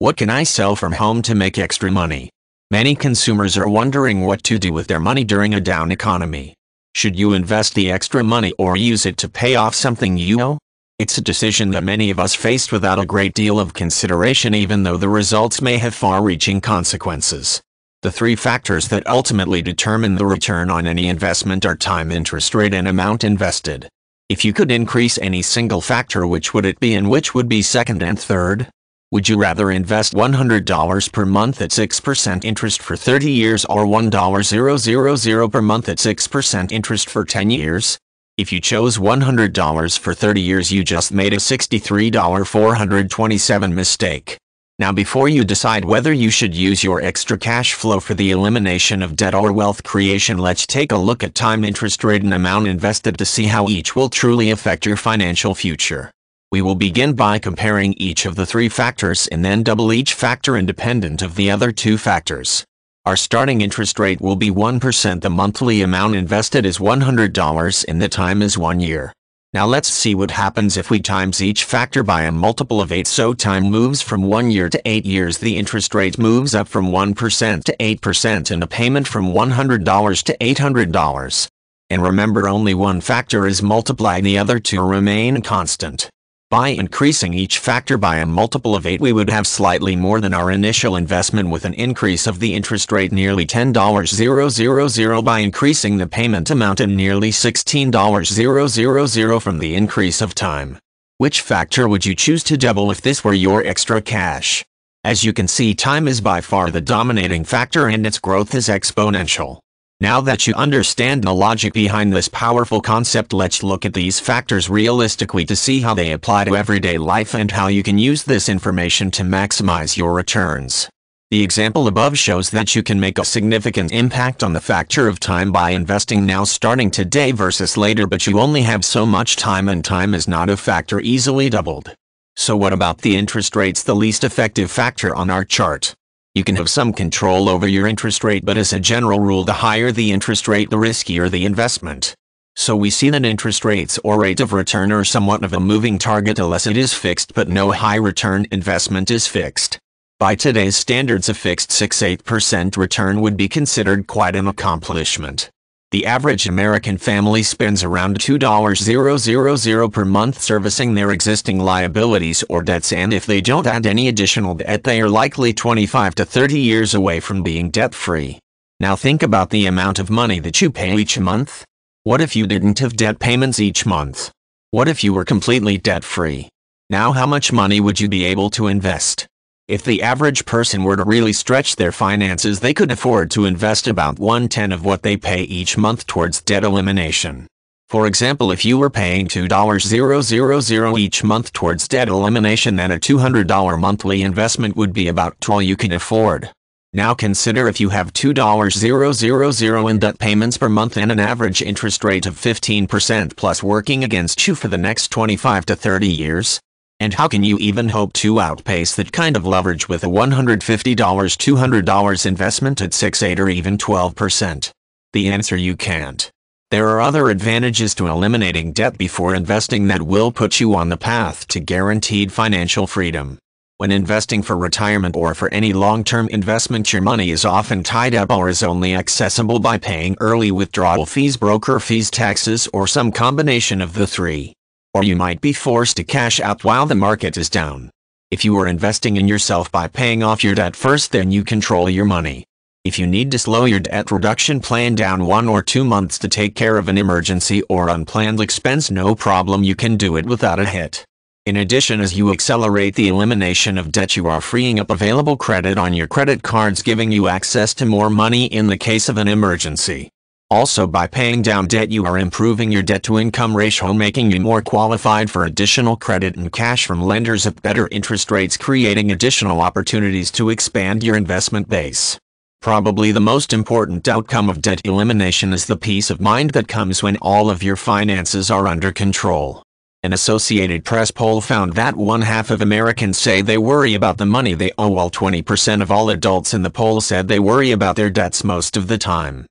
What can I sell from home to make extra money? Many consumers are wondering what to do with their money during a down economy. Should you invest the extra money or use it to pay off something you owe? It's a decision that many of us faced without a great deal of consideration, even though the results may have far-reaching consequences. The three factors that ultimately determine the return on any investment are time, interest rate, and amount invested. If you could increase any single factor, which would it be, and which would be second and third? Would you rather invest $100 per month at 6% interest for 30 years or $1,000 per month at 6% interest for 10 years? If you chose $100 for 30 years, you just made a $63,427 mistake. Now, before you decide whether you should use your extra cash flow for the elimination of debt or wealth creation, let's take a look at time, interest rate, and amount invested to see how each will truly affect your financial future. We will begin by comparing each of the three factors and then double each factor independent of the other two factors. Our starting interest rate will be 1%. The monthly amount invested is $100 and the time is 1 year. Now let's see what happens if we times each factor by a multiple of 8. So time moves from 1 year to 8 years. The interest rate moves up from 1% to 8% and a payment from $100 to $800. And remember, only one factor is multiplied, the other two remain constant. By increasing each factor by a multiple of 8, we would have slightly more than our initial investment, with an increase of the interest rate nearly $10,000 by increasing the payment amount, and nearly $16,000 from the increase of time. Which factor would you choose to double if this were your extra cash? As you can see, time is by far the dominating factor and its growth is exponential. Now that you understand the logic behind this powerful concept, let's look at these factors realistically to see how they apply to everyday life and how you can use this information to maximize your returns. The example above shows that you can make a significant impact on the factor of time by investing now, starting today versus later, but you only have so much time, and time is not a factor easily doubled. So what about the interest rates, the least effective factor on our chart? You can have some control over your interest rate, but as a general rule, the higher the interest rate, the riskier the investment. So we see that interest rates or rate of return are somewhat of a moving target unless it is fixed, but no high return investment is fixed. By today's standards, a fixed 6-8% return would be considered quite an accomplishment. The average American family spends around $2,000 per month servicing their existing liabilities or debts, and if they don't add any additional debt, they are likely 25 to 30 years away from being debt-free. Now think about the amount of money that you pay each month. What if you didn't have debt payments each month? What if you were completely debt-free? Now how much money would you be able to invest? If the average person were to really stretch their finances, they could afford to invest about 1/10 of what they pay each month towards debt elimination. For example, if you were paying $2,000 each month towards debt elimination, then a $200 monthly investment would be about all you can afford. Now consider if you have $2,000 in debt payments per month and an average interest rate of 15% plus working against you for the next 25 to 30 years. And how can you even hope to outpace that kind of leverage with a $150, $200 investment at 6, 8, or even 12%? The answer: you can't. There are other advantages to eliminating debt before investing that will put you on the path to guaranteed financial freedom. When investing for retirement or for any long-term investment, your money is often tied up or is only accessible by paying early withdrawal fees, broker fees, taxes, or some combination of the three. Or you might be forced to cash out while the market is down. If you are investing in yourself by paying off your debt first, then you control your money. If you need to slow your debt reduction plan down 1 or 2 months to take care of an emergency or unplanned expense, no problem, you can do it without a hit. In addition, as you accelerate the elimination of debt, you are freeing up available credit on your credit cards, giving you access to more money in the case of an emergency. Also, by paying down debt, you are improving your debt-to-income ratio, making you more qualified for additional credit and cash from lenders at better interest rates, creating additional opportunities to expand your investment base. Probably the most important outcome of debt elimination is the peace of mind that comes when all of your finances are under control. An Associated Press poll found that 1/2 of Americans say they worry about the money they owe, while 20% of all adults in the poll said they worry about their debts most of the time.